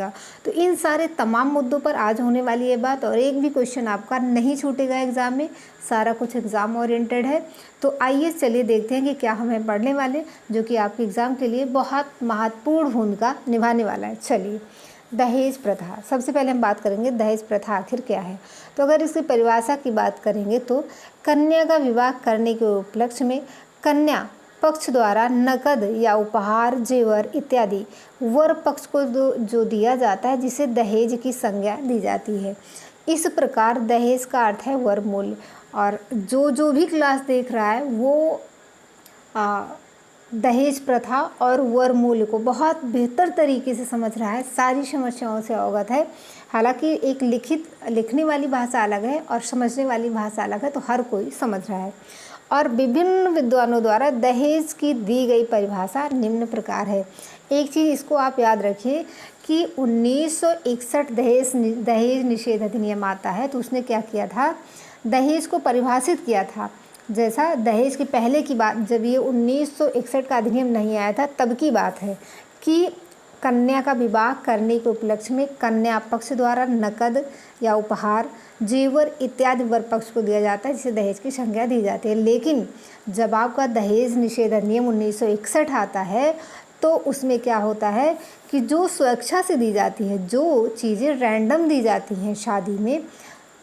तो इन सारे तमाम मुद्दों पर आज होने वाली है बात, और एक भी क्वेश्चन आपका नहीं छूटेगा एग्जाम में, सारा कुछ एग्जाम ओरिएंटेड है। तो आइए चलिए देखते हैं कि क्या हमें पढ़ने वाले, जो कि आपके एग्जाम के लिए बहुत महत्वपूर्ण भूमिका निभाने वाला है। चलिए, दहेज प्रथा, सबसे पहले हम बात करेंगे दहेज प्रथा आखिर क्या है। तो अगर इसकी परिभाषा की बात करेंगे तो कन्या का विवाह करने के उपलक्ष्य में कन्या पक्ष द्वारा नकद या उपहार, जेवर इत्यादि वर पक्ष को जो दिया जाता है, जिसे दहेज की संज्ञा दी जाती है। इस प्रकार दहेज का अर्थ है वर मूल्य। और जो भी क्लास देख रहा है वो दहेज प्रथा और वर मूल्य को बहुत बेहतर तरीके से समझ रहा है, सारी समस्याओं से अवगत है। हालांकि एक लिखने वाली भाषा अलग है और समझने वाली भाषा अलग है, तो हर कोई समझ रहा है। और विभिन्न विद्वानों द्वारा दहेज की दी गई परिभाषा निम्न प्रकार है। एक चीज़ इसको आप याद रखिए कि 1961 दहेज निषेध अधिनियम आता है, तो उसने क्या किया था, दहेज को परिभाषित किया था। जैसा दहेज के पहले की बात, जब ये 1961 का अधिनियम नहीं आया था तब की बात है कि कन्या का विवाह करने के उपलक्ष्य में कन्या पक्ष द्वारा नकद या उपहार, जेवर इत्यादि वर पक्ष को दिया जाता है, जिसे दहेज की संज्ञा दी जाती है। लेकिन जब आपका दहेज निषेध अधिनियम 1961 आता है, तो उसमें क्या होता है कि जो स्वेच्छा से दी जाती है, जो चीज़ें रैंडम दी जाती हैं शादी में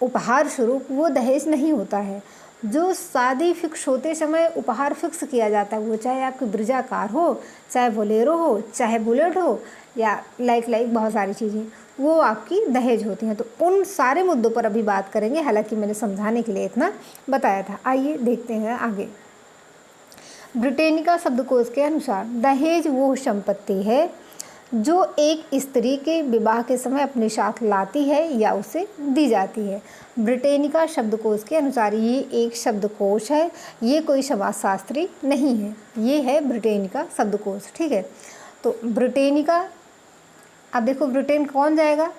उपहार स्वरूप, वो दहेज नहीं होता है। जो शादी फिक्स होते समय उपहार फिक्स किया जाता है, वो चाहे आपकी ब्रिजा कार हो, चाहे बोलेरो हो, चाहे बुलेट हो, या लाइक बहुत सारी चीज़ें, वो आपकी दहेज होती हैं। तो उन सारे मुद्दों पर अभी बात करेंगे, हालांकि मैंने समझाने के लिए इतना बताया था। आइए देखते हैं आगे। ब्रिटेनिका शब्दकोश के अनुसार दहेज वो संपत्ति है जो एक स्त्री के विवाह के समय अपने साथ लाती है या उसे दी जाती है। ब्रिटेनिका शब्दकोश के अनुसार ये एक शब्दकोश है, ये कोई समाजशास्त्री नहीं है, ये है ब्रिटेनिका शब्दकोश। ठीक है, तो ब्रिटेनिका, अब देखो ब्रिटेन कौन जाएगा,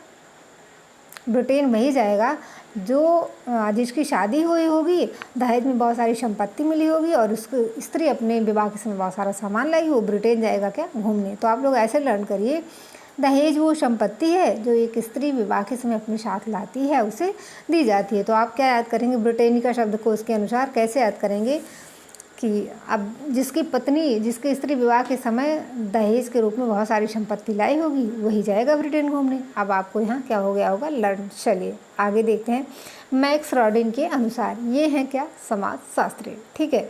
ब्रिटेन वही जाएगा जो जिसकी शादी हुई होगी, दहेज में बहुत सारी संपत्ति मिली होगी और उसको स्त्री अपने विवाह के समय बहुत सारा सामान लाई, वो ब्रिटेन जाएगा क्या, घूमने। तो आप लोग ऐसे लर्न करिए, दहेज वो संपत्ति है जो एक स्त्री विवाह के समय अपने साथ लाती है, उसे दी जाती है। तो आप क्या याद करेंगे, ब्रिटेनिका शब्दकोश के अनुसार कैसे याद करेंगे कि अब जिसकी स्त्री विवाह के समय दहेज के रूप में बहुत सारी संपत्ति लाई होगी, वही जाएगा ब्रिटेन घूमने। अब आपको यहाँ क्या हो गया होगा, लर्न। चलिए आगे देखते हैं। मैक्स रॉडिन के अनुसार ये हैं क्या, समाजशास्त्री। ठीक है,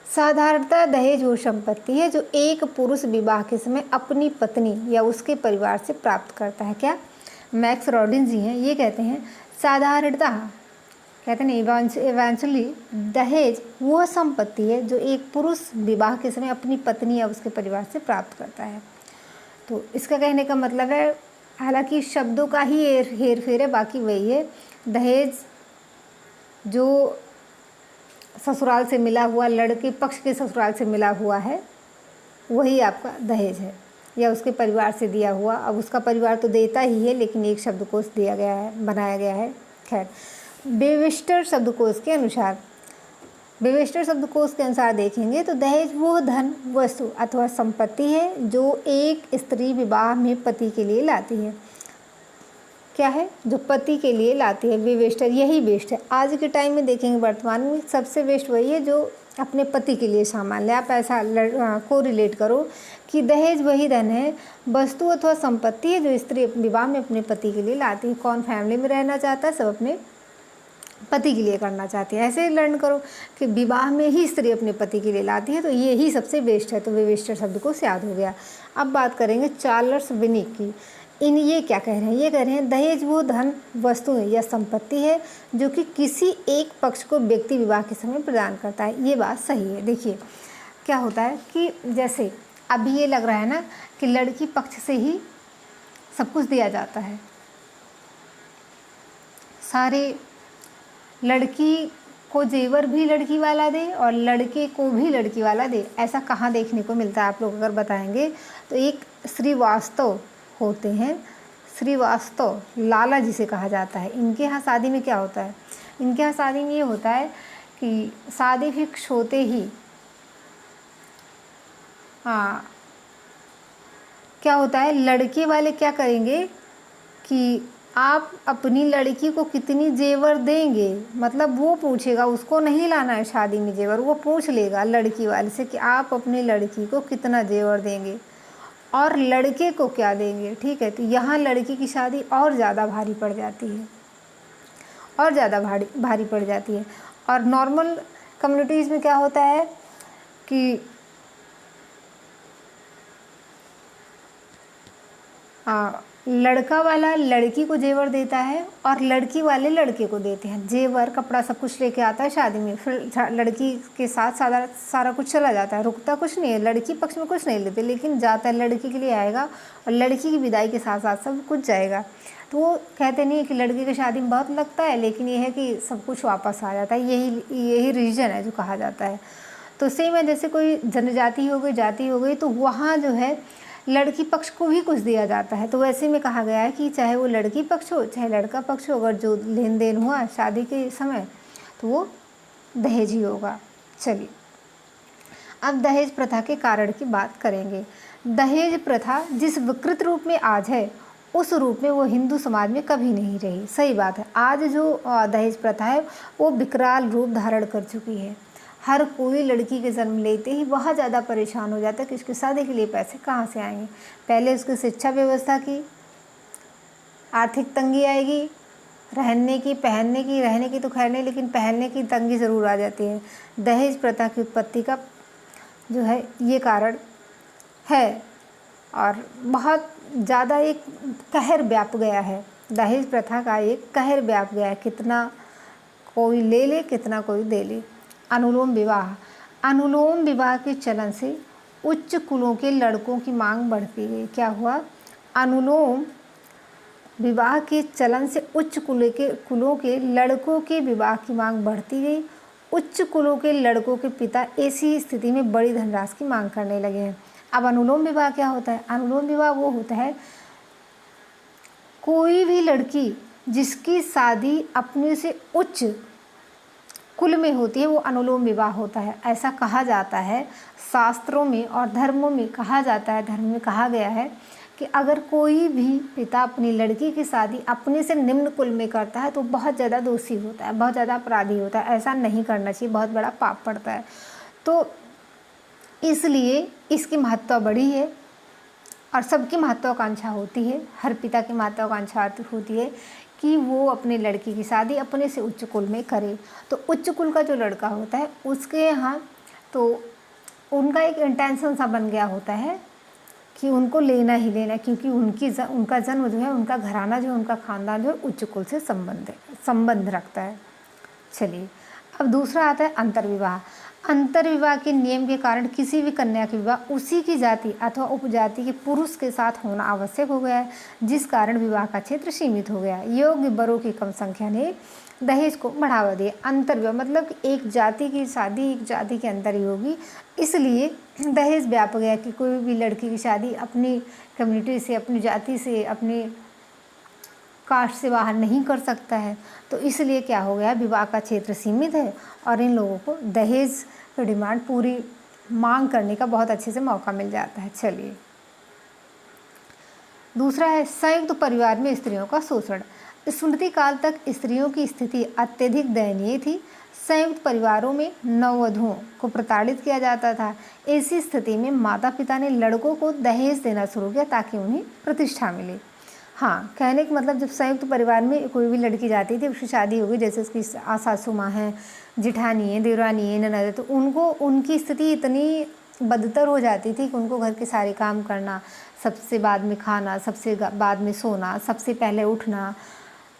साधारणतः दहेज वो संपत्ति है जो एक पुरुष विवाह के समय अपनी पत्नी या उसके परिवार से प्राप्त करता है। क्या, मैक्स रॉडिन जी हैं, ये कहते हैं साधारणतः, कहते हैं इवेंचुअली दहेज वह संपत्ति है जो एक पुरुष विवाह के समय अपनी पत्नी या उसके परिवार से प्राप्त करता है। तो इसका कहने का मतलब है, हालांकि शब्दों का ही हेर फेर है, बाकी वही है, दहेज जो ससुराल से मिला हुआ, लड़के पक्ष के ससुराल से मिला हुआ है, वही आपका दहेज है, या उसके परिवार से दिया हुआ। अब उसका परिवार तो देता ही है, लेकिन एक शब्दकोश दिया गया है, बनाया गया है। खैर, वेबस्टर शब्दकोश के अनुसार देखेंगे तो दहेज वो धन, वस्तु अथवा संपत्ति है जो एक स्त्री विवाह में पति के लिए लाती है। क्या है, जो पति के लिए लाती है, वेबस्टर यही बेस्ट है। आज के टाइम में देखेंगे, वर्तमान में सबसे बेस्ट वही है जो अपने पति के लिए सामान ले। आप ऐसा को रिलेट करो कि दहेज वही धन है, वस्तु अथवा संपत्ति है जो स्त्री विवाह में अपने पति के लिए लाती है। कौन फैमिली में रहना चाहता है, सब अपने पति के लिए करना चाहती है। ऐसे लर्न करो कि विवाह में ही स्त्री अपने पति के लिए लाती है, तो ये ही सबसे बेस्ट है। तो वेबस्टर शब्द को याद हो गया। अब बात करेंगे चार्ल्स विनिक की। ये क्या कह रहे हैं, ये कह रहे हैं दहेज वो धन, वस्तु या संपत्ति है जो कि किसी एक पक्ष को व्यक्ति विवाह के समय प्रदान करता है। ये बात सही है। देखिए क्या होता है कि जैसे अभी ये लग रहा है ना कि लड़की पक्ष से ही सब कुछ दिया जाता है, सारे लड़की को जेवर भी लड़की वाला दे और लड़के को भी लड़की वाला दे। ऐसा कहाँ देखने को मिलता है, आप लोग अगर बताएंगे तो एक श्रीवास्तव होते हैं, श्रीवास्तव लाला जिसे कहा जाता है, इनके यहाँ शादी में क्या होता है, इनके यहाँ शादी में ये होता है कि शादी फिक्स होते ही क्या होता है, लड़के वाले क्या करेंगे कि आप अपनी लड़की को कितनी जेवर देंगे, मतलब वो पूछेगा, उसको नहीं लाना है शादी में जेवर, वो पूछ लेगा लड़की वाले से कि आप अपनी लड़की को कितना जेवर देंगे और लड़के को क्या देंगे। ठीक है, तो यहाँ लड़की की शादी और ज़्यादा भारी पड़ जाती है, और ज़्यादा भारी पड़ जाती है। और नॉर्मल कम्युनिटीज़ में क्या होता है कि लड़का वाला लड़की को जेवर देता है और लड़की वाले लड़के को देते हैं। जेवर कपड़ा सब कुछ लेके आता है शादी में, फिर लड़की के साथ सारा कुछ चला जाता है, रुकता कुछ नहीं है, लड़की पक्ष में कुछ नहीं लेते, लेकिन जाता है लड़की के लिए आएगा और लड़की की विदाई के साथ साथ सब कुछ जाएगा। तो वो कहते नहीं है कि लड़की की शादी में बहुत लगता है, लेकिन ये है कि सब कुछ वापस आ जाता है, यही रीज़न है जो कहा जाता है। तो सेम है, जैसे कोई जनजाति हो गई, जाति हो गई, तो वहाँ जो है लड़की पक्ष को भी कुछ दिया जाता है। तो वैसे में कहा गया है कि चाहे वो लड़की पक्ष हो चाहे लड़का पक्ष हो, अगर जो लेन देन हुआ शादी के समय तो वो दहेज ही होगा। चलिए, अब दहेज प्रथा के कारण की बात करेंगे। दहेज प्रथा जिस विकृत रूप में आज है, उस रूप में वो हिंदू समाज में कभी नहीं रही। सही बात है, आज जो दहेज प्रथा है वो विकराल रूप धारण कर चुकी है। हर कोई लड़की के जन्म लेते ही बहुत ज़्यादा परेशान हो जाता है कि उसकी शादी के लिए पैसे कहाँ से आएंगे। पहले उसकी शिक्षा व्यवस्था की आर्थिक तंगी आएगी, रहने की तो खैर नहीं, लेकिन पहनने की तंगी ज़रूर आ जाती है। दहेज प्रथा की उत्पत्ति का जो है ये कारण है, और बहुत ज़्यादा एक कहर व्याप गया है। दहेज प्रथा का एक कहर व्याप गया है, कितना कोई ले ले कितना कोई दे ले। अनुलोम विवाह के चलन से उच्च कुलों के लड़कों की मांग बढ़ती गई। क्या हुआ, अनुलोम विवाह के चलन से उच्च कुलों के लड़कों के विवाह की मांग बढ़ती गई। उच्च कुलों के लड़कों के पिता ऐसी स्थिति में बड़ी धनराशि की मांग करने लगे हैं। अब अनुलोम विवाह क्या होता है? अनुलोम विवाह वो होता है, कोई भी लड़की जिसकी शादी अपने से उच्च कुल में होती है वो अनुलोम विवाह होता है। ऐसा कहा जाता है शास्त्रों में और धर्मों में कहा जाता है, धर्म में कहा गया है कि अगर कोई भी पिता अपनी लड़की की शादी अपने से निम्न कुल में करता है तो बहुत ज़्यादा दोषी होता है, बहुत ज़्यादा अपराधी होता है। ऐसा नहीं करना चाहिए, बहुत बड़ा पाप पड़ता है। तो इसलिए इसकी महत्ता बड़ी है और सबकी महत्वाकांक्षा होती है, हर पिता की महत्वाकांक्षा होती है कि वो अपने लड़की की शादी अपने से उच्च कुल में करे। तो उच्च कुल का जो लड़का होता है उसके यहाँ तो उनका एक इंटेंशन सा बन गया होता है कि उनको लेना ही लेना, क्योंकि उनका जन्म जो है, उनका घराना जो है, उनका खानदान जो है उच्च कुल से संबंध रखता है। चलिए, अब दूसरा आता है अंतर्विवाह। अंतर्विवाह के नियम के कारण किसी भी कन्या का विवाह उसी की जाति अथवा उपजाति के पुरुष के साथ होना आवश्यक हो गया है, जिस कारण विवाह का क्षेत्र सीमित हो गया। योग्य वरों की कम संख्या ने दहेज को बढ़ावा दिया। अंतर्विवाह मतलब एक जाति की शादी एक जाति के अंदर ही होगी, इसलिए दहेज व्याप गया कि कोई भी लड़की की शादी अपनी कम्युनिटी से, अपनी जाति से, अपनी कास्ट से बाहर नहीं कर सकता है। तो इसलिए क्या हो गया, विवाह का क्षेत्र सीमित है और इन लोगों को दहेज की डिमांड पूरी मांग करने का बहुत अच्छे से मौका मिल जाता है। चलिए, दूसरा है संयुक्त परिवार में स्त्रियों का शोषण। स्मृति काल तक स्त्रियों की स्थिति अत्यधिक दयनीय थी। संयुक्त परिवारों में नववधुओं को प्रताड़ित किया जाता था। ऐसी स्थिति में माता पिता ने लड़कों को दहेज देना शुरू किया ताकि उन्हें प्रतिष्ठा मिले। हाँ, कहने का मतलब जब संयुक्त परिवार में कोई भी लड़की जाती थी, उसकी शादी हो गई, जैसे उसकी सासू माँ है, जिठानी है, देवरानी है, ननद है, तो उनकी स्थिति इतनी बदतर हो जाती थी कि उनको घर के सारे काम करना, सबसे बाद में खाना, सबसे बाद में सोना, सबसे पहले उठना,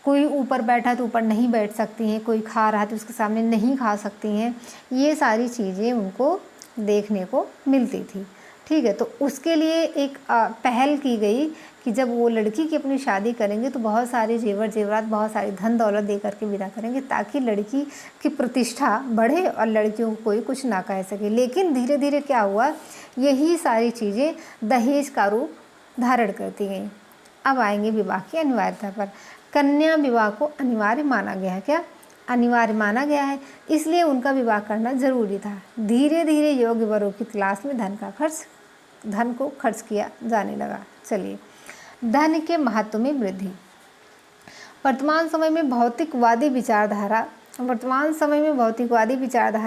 कोई ऊपर बैठा तो ऊपर नहीं बैठ सकती हैं, कोई खा रहा तो उसके सामने नहीं खा सकती हैं, ये सारी चीज़ें उनको देखने को मिलती थी। ठीक है, तो उसके लिए एक पहल की गई कि जब वो लड़की की अपनी शादी करेंगे तो बहुत सारे जेवरात, बहुत सारी धन दौलत दे करके विदा करेंगे ताकि लड़की की प्रतिष्ठा बढ़े और लड़कियों को कोई कुछ ना कह सके। लेकिन धीरे धीरे क्या हुआ, यही सारी चीज़ें दहेज का रूप धारण करती गई। अब आएंगे विवाह की अनिवार्यता पर। कन्या विवाह को अनिवार्य माना गया है। क्या अनिवार्य माना गया है? इसलिए उनका विवाह करना जरूरी था। धीरे धीरे योग्य वरों की तलाश में धन का खर्च धन को खर्च किया जाने लगा। चलिए, धन के महत्व में वृद्धि। वर्तमान समय में भौतिकवादी विचारधारा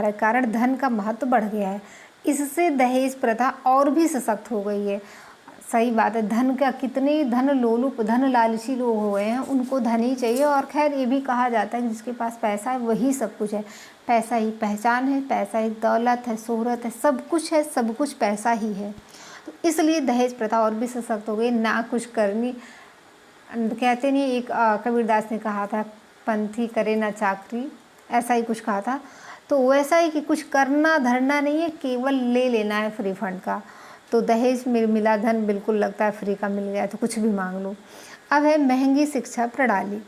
के कारण धन का महत्व बढ़ गया है। इससे दहेज प्रथा और भी सशक्त हो गई है। सही बात है, धन का कितने धन लोलुप धन लालची लोग हो गए हैं, उनको धन ही चाहिए। और खैर ये भी कहा जाता है कि जिसके पास पैसा है वही सब कुछ है। पैसा ही पहचान है, पैसा ही दौलत है, शोहरत है, सब कुछ है, सब कुछ पैसा ही है। तो इसलिए दहेज प्रथा और भी सशक्त हो गई। ना कुछ करनी, कहते नहीं, एक कबीरदास ने कहा था, पंथी करे ना चाकरी, ऐसा ही कुछ कहा था। तो वैसा ही कि कुछ करना धरना नहीं है, केवल ले लेना है फ्री फंड का। तो दहेज में मिला धन बिल्कुल लगता है फ्री का मिल गया तो कुछ भी मांग लो। अब है महंगी शिक्षा प्रणाली।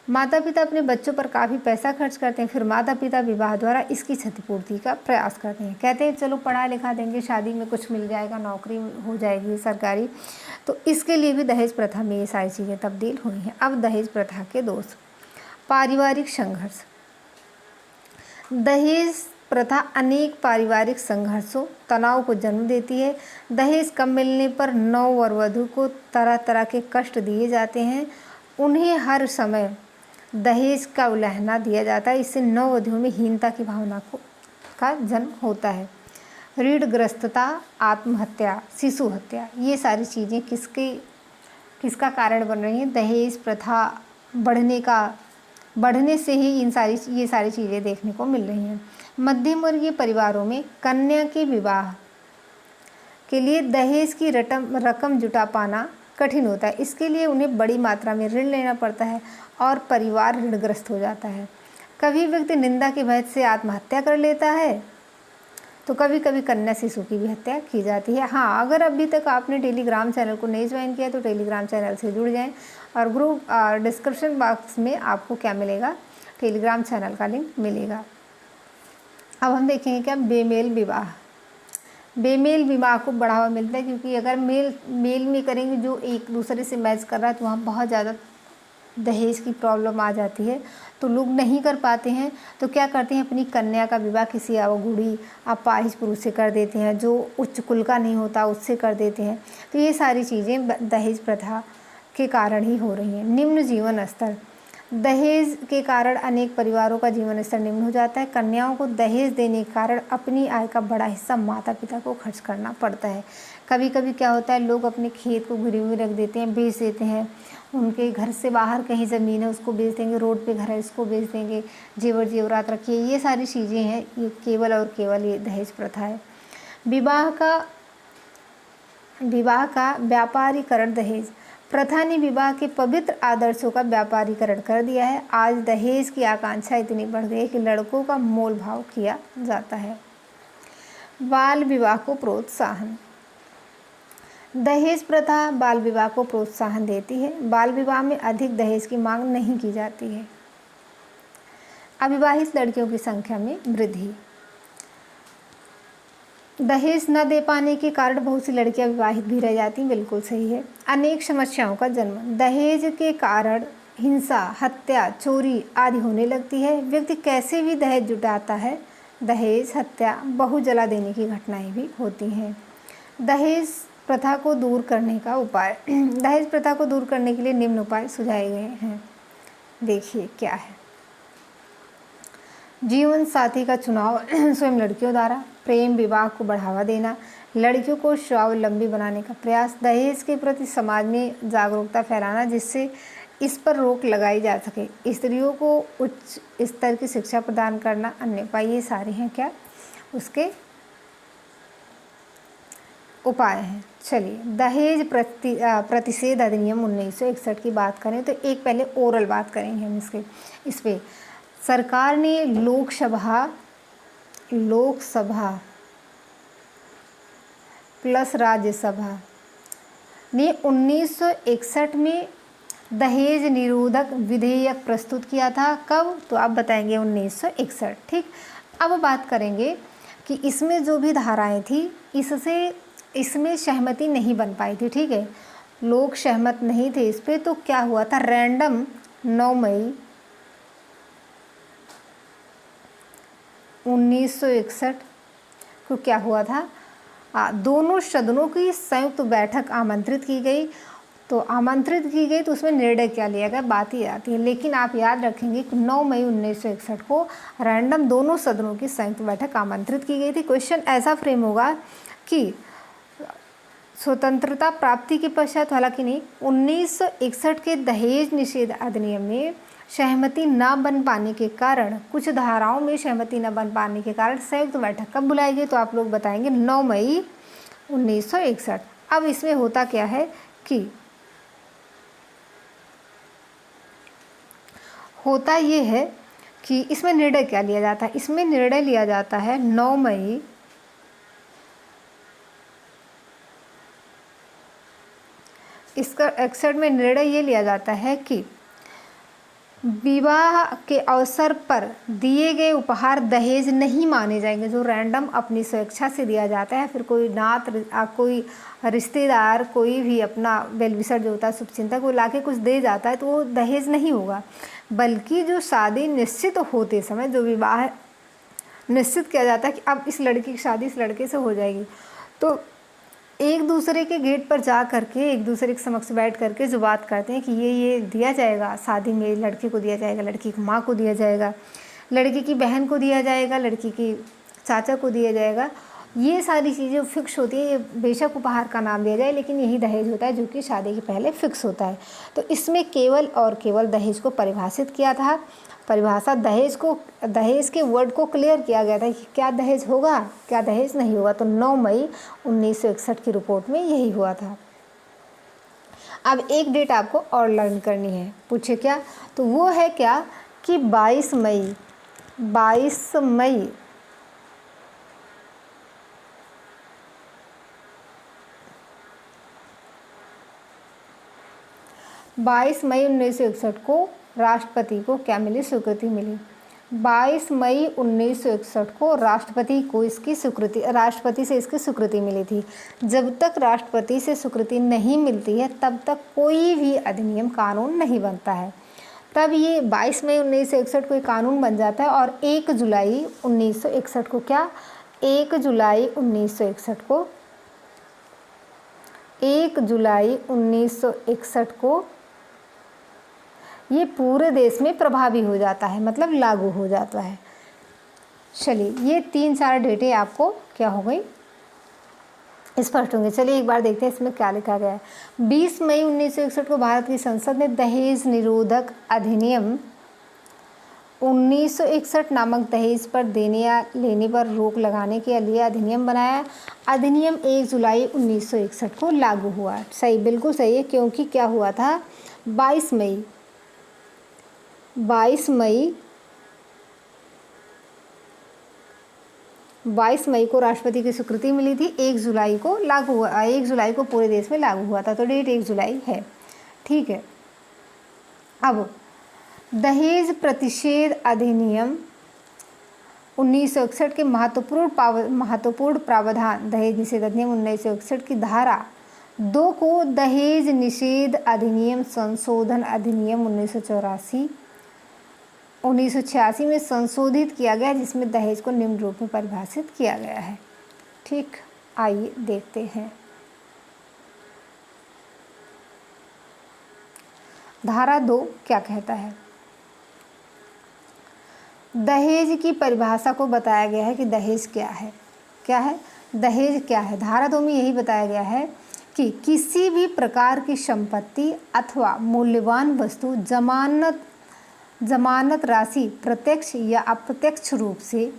माता पिता अपने बच्चों पर काफ़ी पैसा खर्च करते हैं, फिर माता पिता विवाह द्वारा इसकी क्षतिपूर्ति का प्रयास करते हैं। कहते हैं चलो पढ़ा लिखा देंगे, शादी में कुछ मिल जाएगा, नौकरी हो जाएगी सरकारी। तो इसके लिए भी दहेज प्रथा में ये सारी चीज़ें तब्दील हुई हैं। अब दहेज प्रथा के दोष। पारिवारिक संघर्ष। दहेज प्रथा अनेक पारिवारिक संघर्षों, तनाव को जन्म देती है। दहेज कम मिलने पर नव वर वधू को तरह तरह के कष्ट दिए जाते हैं। उन्हें हर समय दहेज का उलाहना दिया जाता है। इससे नववधुओं में हीनता की भावना का जन्म होता है। ऋणग्रस्तता, आत्महत्या, शिशु हत्या, ये सारी चीज़ें किसका कारण बन रही हैं? दहेज प्रथा बढ़ने से ही ये सारी चीज़ें देखने को मिल रही हैं। मध्यम वर्गीय परिवारों में कन्या के विवाह के लिए दहेज की रकम जुटा पाना कठिन होता है। इसके लिए उन्हें बड़ी मात्रा में ऋण लेना पड़ता है और परिवार ऋणग्रस्त हो जाता है। कभी व्यक्ति निंदा के भय से आत्महत्या कर लेता है, तो कभी कभी कन्या शिशु की भी हत्या की जाती है। हाँ, अगर अभी तक आपने टेलीग्राम चैनल को नहीं ज्वाइन किया तो टेलीग्राम चैनल से जुड़ जाएं और ग्रुप डिस्क्रिप्शन बॉक्स में आपको क्या मिलेगा? टेलीग्राम चैनल का लिंक मिलेगा। अब हम देखेंगे क्या बेमेल विवाह। बेमेल विवाह को बढ़ावा मिलता है क्योंकि अगर मेल में करेंगे जो एक दूसरे से मैच कर रहा है तो वहाँ बहुत ज़्यादा दहेज की प्रॉब्लम आ जाती है, तो लोग नहीं कर पाते हैं। तो क्या करते हैं, अपनी कन्या का विवाह किसी अवगुड़ी अपाहिज पुरुष से कर देते हैं, जो उच्च कुल का नहीं होता उससे कर देते हैं। तो ये सारी चीज़ें दहेज प्रथा के कारण ही हो रही हैं। निम्न जीवन स्तर। दहेज के कारण अनेक परिवारों का जीवन स्तर निम्न हो जाता है। कन्याओं को दहेज देने के कारण अपनी आय का बड़ा हिस्सा माता पिता को खर्च करना पड़ता है। कभी कभी क्या होता है, लोग अपने खेत को गिरवी रख देते हैं, बेच देते हैं। उनके घर से बाहर कहीं ज़मीन है उसको बेच देंगे, रोड पे घर है इसको बेच देंगे, जेवर जेवरात रखिए, ये सारी चीज़ें हैं। ये केवल और केवल ये दहेज प्रथा है। विवाह का व्यापारीकरण। दहेज प्रथा ने विवाह के पवित्र आदर्शों का व्यापारीकरण कर दिया है। आज दहेज की आकांक्षा इतनी बढ़ गई है कि लड़कों का मोल भाव किया जाता है। बाल विवाह को प्रोत्साहन। दहेज प्रथा बाल विवाह को प्रोत्साहन देती है। बाल विवाह में अधिक दहेज की मांग नहीं की जाती है। अविवाहित लड़कियों की संख्या में वृद्धि। दहेज न दे पाने के कारण बहुत सी लड़कियां विवाहित भी रह जाती हैं, बिल्कुल सही है। अनेक समस्याओं का जन्म। दहेज के कारण हिंसा, हत्या, चोरी आदि होने लगती है। व्यक्ति कैसे भी दहेज जुटाता है, दहेज, हत्या, बहु जला देने की घटनाएं भी होती हैं। दहेज प्रथा को दूर करने का उपाय। दहेज प्रथा को दूर करने के लिए निम्न उपाय सुझाए गए हैं। देखिए क्या है। जीवन साथी का चुनाव स्वयं लड़कियों द्वारा। प्रेम विवाह को बढ़ावा देना। लड़कियों को स्वावलंबी बनाने का प्रयास। दहेज के प्रति समाज में जागरूकता फैलाना जिससे इस पर रोक लगाई जा सके। स्त्रियों को उच्च स्तर की शिक्षा प्रदान करना अन्य उपाय। ये सारे हैं क्या उसके उपाय हैं। चलिए, दहेज प्रतिषेध अधिनियम 1961 की बात करें तो एक पहले ओरल बात करेंगे हम इस पे। सरकार ने लोकसभा प्लस राज्यसभा ने 1961 में दहेज निरोधक विधेयक प्रस्तुत किया था। कब? तो आप बताएंगे 1961। ठीक। अब बात करेंगे कि इसमें जो भी धाराएं थी इसमें सहमति नहीं बन पाई थी। ठीक है, लोग सहमत नहीं थे इस पे। तो क्या हुआ था, रैंडम 9 मई 1961 को क्या हुआ था, दोनों सदनों की संयुक्त बैठक आमंत्रित की गई। तो आमंत्रित की गई तो उसमें निर्णय क्या लिया गया, बात ही आती है। लेकिन आप याद रखेंगे कि 9 मई 1961 को रैंडम दोनों सदनों की संयुक्त बैठक आमंत्रित की गई थी। क्वेश्चन ऐसा फ्रेम होगा कि स्वतंत्रता प्राप्ति के पश्चात, हालांकि नहीं, 1961 के दहेज निषेध अधिनियम में सहमति न बन पाने के कारण, कुछ धाराओं में सहमति न बन पाने के कारण संयुक्त बैठक कब बुलाई गई, तो आप लोग बताएंगे 9 मई 1961। अब इसमें होता क्या है कि होता ये है कि इसमें निर्णय क्या लिया जाता है, इसमें निर्णय लिया जाता है 9 मई 1961 में निर्णय ये लिया जाता है कि विवाह के अवसर पर दिए गए उपहार दहेज नहीं माने जाएंगे। जो रैंडम अपनी स्वेच्छा से दिया जाता है, फिर कोई कोई रिश्तेदार, कोई भी अपना वेल विशर जो होता है, शुभचिंतक, वो लाके कुछ दे जाता है तो वो दहेज नहीं होगा। बल्कि जो शादी निश्चित होते समय, जो विवाह निश्चित किया जाता है कि अब इस लड़की की शादी इस लड़के से हो जाएगी, तो एक दूसरे के गेट पर जा करके, एक दूसरे के समक्ष बैठ करके जो बात करते हैं कि ये दिया जाएगा शादी में, लड़के को दिया जाएगा, लड़की की माँ को दिया जाएगा, लड़की की बहन को दिया जाएगा, लड़की की चाचा को दिया जाएगा, ये सारी चीज़ें फिक्स होती है। ये बेशक उपहार का नाम दिया जाए, लेकिन यही दहेज होता है जो कि शादी के पहले फिक्स होता है। तो इसमें केवल और केवल दहेज को परिभाषित किया था। परिभाषा दहेज के वर्ड को क्लियर किया गया था कि क्या दहेज होगा, क्या दहेज नहीं होगा। तो 9 मई 1961 की रिपोर्ट में यही हुआ था। अब एक डेट आपको और लर्न करनी है, पूछे क्या, तो वो है क्या कि 22 मई 1961 को राष्ट्रपति को क्या मिली, स्वीकृति मिली। 22 मई 1961 को राष्ट्रपति को राष्ट्रपति से इसकी स्वीकृति मिली थी। जब तक राष्ट्रपति से स्वीकृति नहीं मिलती है तब तक कोई भी अधिनियम कानून नहीं बनता है। तब ये 22 मई 1961 को एक कानून बन जाता है और 1 जुलाई 1961 को क्या, 1 जुलाई 1961 को ये पूरे देश में प्रभावी हो जाता है, मतलब लागू हो जाता है। चलिए, ये 3-4 डेटें आपको क्या हो गई, स्पष्ट होंगे। चलिए एक बार देखते हैं इसमें क्या लिखा गया है। 20 मई 1961 को भारत की संसद ने दहेज निरोधक अधिनियम 1961 नामक दहेज पर देने या लेने पर रोक लगाने के लिए अधिनियम बनाया। अधिनियम 1 जुलाई 1961 को लागू हुआ। सही, बिल्कुल सही है, क्योंकि क्या हुआ था, 22 मई को राष्ट्रपति की स्वीकृति मिली थी, 1 जुलाई को लागू हुआ, 1 जुलाई को पूरे देश में लागू हुआ था। तो डेट 1 जुलाई है, ठीक है। अब दहेज प्रतिषेध अधिनियम 1961 के महत्वपूर्ण प्रावधान, दहेज निषेध अधिनियम 1961 की धारा 2 को दहेज निषेध अधिनियम संशोधन अधिनियम 1986 में संशोधित किया गया, जिसमें दहेज को निम्न रूप में परिभाषित किया गया है। ठीक, आइए देखते हैं। धारा 2 क्या कहता है। दहेज की परिभाषा को बताया गया है कि दहेज क्या है, दहेज क्या है। धारा 2 में यही बताया गया है कि किसी भी प्रकार की संपत्ति अथवा मूल्यवान वस्तु जमानत राशि प्रत्यक्ष या अप्रत्यक्ष रूप से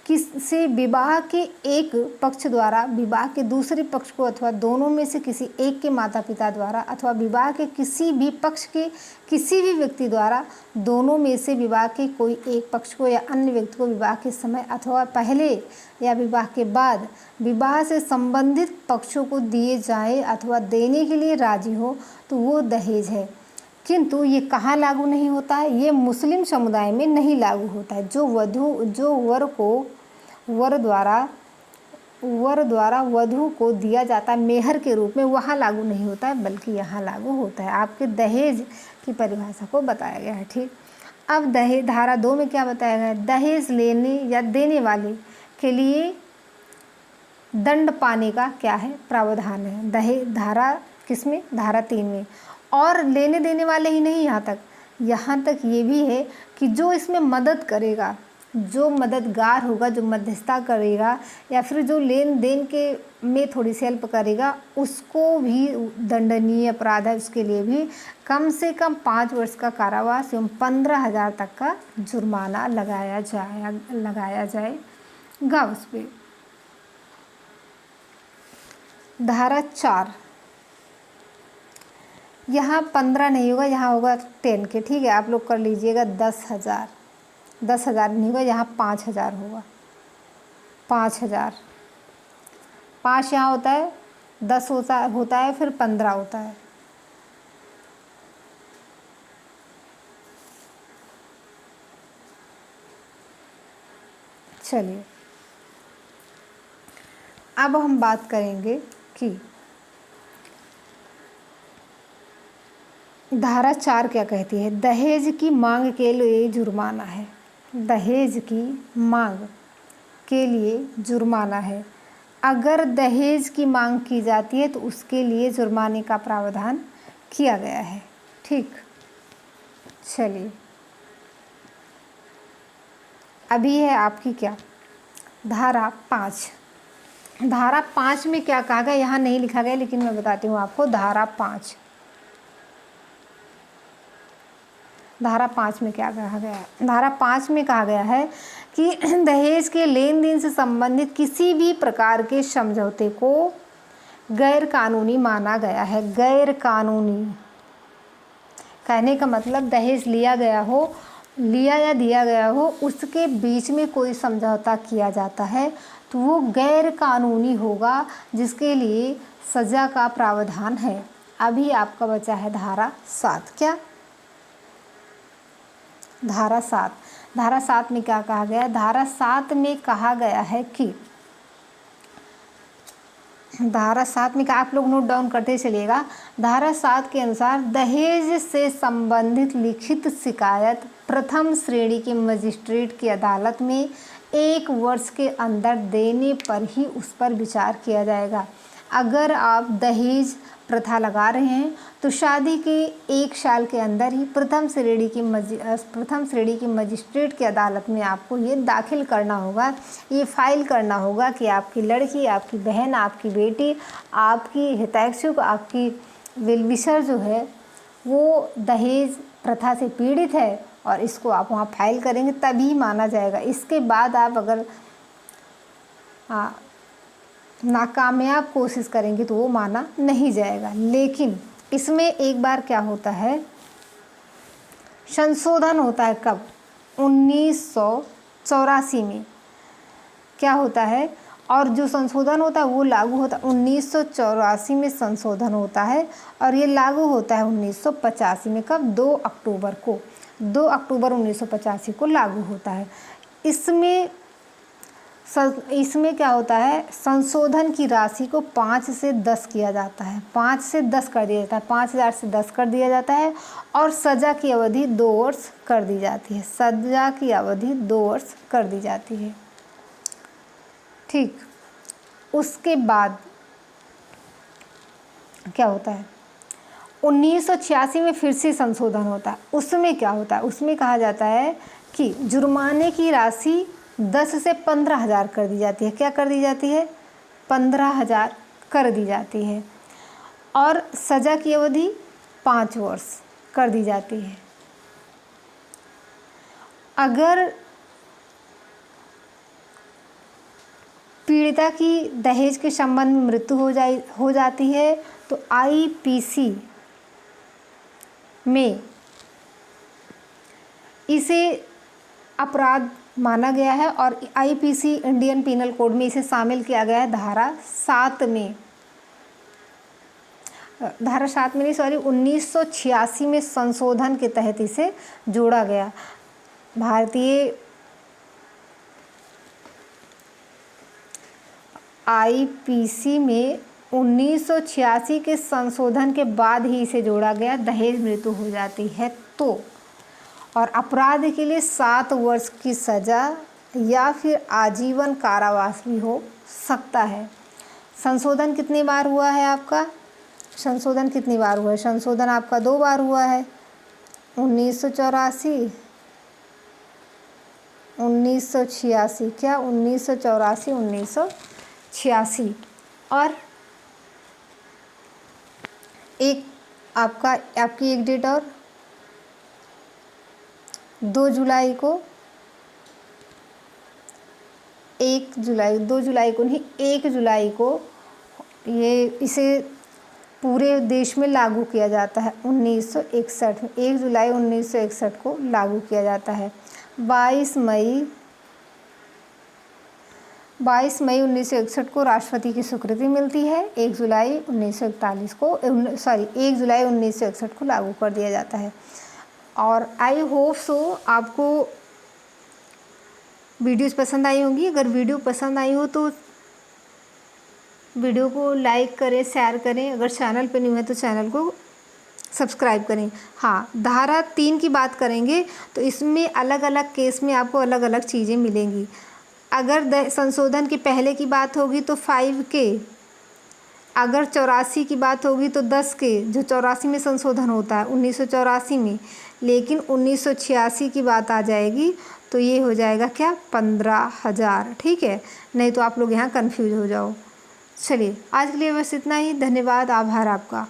किसी विवाह के एक पक्ष द्वारा विवाह के दूसरे पक्ष को अथवा दोनों में से किसी एक के माता पिता द्वारा अथवा विवाह के किसी भी पक्ष के किसी भी व्यक्ति द्वारा दोनों में से विवाह के कोई एक पक्ष को या अन्य व्यक्ति को विवाह के समय अथवा पहले या विवाह के बाद विवाह से संबंधित पक्षों को दिए जाए अथवा देने के लिए राजी हो, तो वो दहेज है। किंतु ये कहाँ लागू नहीं होता है, ये मुस्लिम समुदाय में नहीं लागू होता है। जो वर द्वारा वधू को दिया जाता है मेहर के रूप में, वहाँ लागू नहीं होता है, बल्कि यहाँ लागू होता है। आपके दहेज की परिभाषा को बताया गया है। ठीक, अब दहेज धारा 2 में क्या बताया गया है, दहेज लेने या देने वाले के लिए दंड पाने का क्या है, प्रावधान है। दहेज धारा किसमें, धारा 3 में। और लेने देने वाले ही नहीं, यहाँ तक ये भी है कि जो इसमें मदद करेगा, जो मददगार होगा, जो मध्यस्थता करेगा या फिर जो लेन देन के में थोड़ी सी हेल्प करेगा, उसको भी दंडनीय अपराध है। उसके लिए भी कम से कम 5 वर्ष का कारावास एवं 15,000 तक का जुर्माना लगाया जाएगा उस पर। धारा 4, यहाँ 15 नहीं होगा, यहाँ होगा 10 के, ठीक है, आप लोग कर लीजिएगा 10,000। 10,000 नहीं होगा, यहाँ 5,000 होगा। 5,000, 5 यहाँ होता है, 10 होता है, फिर 15 होता है। चलिए अब हम बात करेंगे कि धारा 4 क्या कहती है। दहेज की मांग के लिए जुर्माना है। दहेज की मांग के लिए जुर्माना है। अगर दहेज की मांग की जाती है तो उसके लिए जुर्माने का प्रावधान किया गया है, ठीक। चलिए अभी है आपकी क्या, धारा 5। धारा 5 में क्या कहा गया, यहाँ नहीं लिखा गया लेकिन मैं बताती हूँ आपको। धारा 5 में क्या कहा गया है। धारा 5 में कहा गया है कि दहेज के लेन देन से संबंधित किसी भी प्रकार के समझौते को गैर कानूनी माना गया है। गैर कानूनी कहने का मतलब दहेज लिया या दिया गया हो, उसके बीच में कोई समझौता किया जाता है तो वो गैर कानूनी होगा, जिसके लिए सज़ा का प्रावधान है। अभी आपका बचा है धारा 7। क्या, धारा 7। धारा 7 में क्या कहा गया है। धारा 7 में कहा गया है कि धारा 7 में आप लोग नोट डाउन करते चलिएगा। धारा 7 के अनुसार दहेज से संबंधित लिखित शिकायत प्रथम श्रेणी के मजिस्ट्रेट की अदालत में 1 वर्ष के अंदर देने पर ही उस पर विचार किया जाएगा। अगर आप दहेज प्रथा लगा रहे हैं तो शादी के 1 साल के अंदर ही प्रथम श्रेणी की मजिस्ट्रेट की अदालत में आपको ये दाखिल करना होगा, ये फाइल करना होगा कि आपकी लड़की, आपकी बहन, आपकी बेटी, आपकी हितैषिक, आपकी वेलविशर जो है वो दहेज प्रथा से पीड़ित है और इसको आप वहाँ फाइल करेंगे तभी माना जाएगा। इसके बाद आप अगर नाकामयाब कोशिश करेंगे तो वो माना नहीं जाएगा। लेकिन इसमें एक बार क्या होता है, संशोधन होता है। कब, 1984 में क्या होता है, और जो संशोधन होता है वो लागू होता है 1984 में संशोधन होता है और ये लागू होता है 1985 में। कब, 2 अक्टूबर को। 2 अक्टूबर 1985 को लागू होता है। इसमें क्या होता है, संशोधन की राशि को 5 से 10 किया जाता है। 5 से 10 कर दिया जाता है, 5,000 से 10 कर दिया जाता है और सज़ा की अवधि 2 वर्ष कर दी जाती है। सज़ा की अवधि 2 वर्ष कर दी जाती है, ठीक। उसके बाद क्या होता है, 1986 में फिर से संशोधन होता है। उसमें क्या होता है, उसमें कहा जाता है कि जुर्माने की राशि 10 से 15,000 कर दी जाती है। क्या कर दी जाती है, 15,000 कर दी जाती है और सज़ा की अवधि 5 वर्ष कर दी जाती है। अगर पीड़िता की दहेज के संबंध में मृत्यु हो जाती है तो आईपीसी में इसे अपराध माना गया है और आईपीसी इंडियन पीनल कोड में इसे शामिल किया गया है धारा 7 में। धारा 7 में नहीं, सॉरी, 1986 में संशोधन के तहत इसे जोड़ा गया। भारतीय आईपीसी में 1986 के संशोधन के बाद ही इसे जोड़ा गया। दहेज मृत्यु हो जाती है तो, और अपराध के लिए 7 वर्ष की सज़ा या फिर आजीवन कारावास भी हो सकता है। संशोधन कितनी बार हुआ है आपका? संशोधन कितनी बार हुआ है? संशोधन आपका 2 बार हुआ है, 1984, 1986। क्या? 1984, 1986। और एक आपकी एक डेट और 2 जुलाई को, 1 जुलाई, 2 जुलाई को नहीं, 1 जुलाई को ये इसे पूरे देश में लागू किया जाता है 1961 में। 1 जुलाई 1961 को लागू किया जाता है। 22 मई 1961 को राष्ट्रपति की स्वीकृति मिलती है। 1 जुलाई 1961 को लागू कर दिया जाता है। और आई होप सो आपको वीडियोस पसंद आई होंगी। अगर वीडियो पसंद आई हो तो वीडियो को लाइक करें, शेयर करें। अगर चैनल पे न्यू है तो चैनल को सब्सक्राइब करें। हाँ, धारा 3 की बात करेंगे तो इसमें अलग अलग केस में आपको अलग अलग चीज़ें मिलेंगी। अगर संशोधन की पहले की बात होगी तो 5 के, अगर 84 की बात होगी तो 10 के, जो 84 में संशोधन होता है 1984 में। लेकिन 1986 की बात आ जाएगी तो ये हो जाएगा क्या? 15,000। ठीक है, नहीं तो आप लोग यहाँ कंफ्यूज हो जाओ। चलिए, आज के लिए बस इतना ही। धन्यवाद, आभार आपका।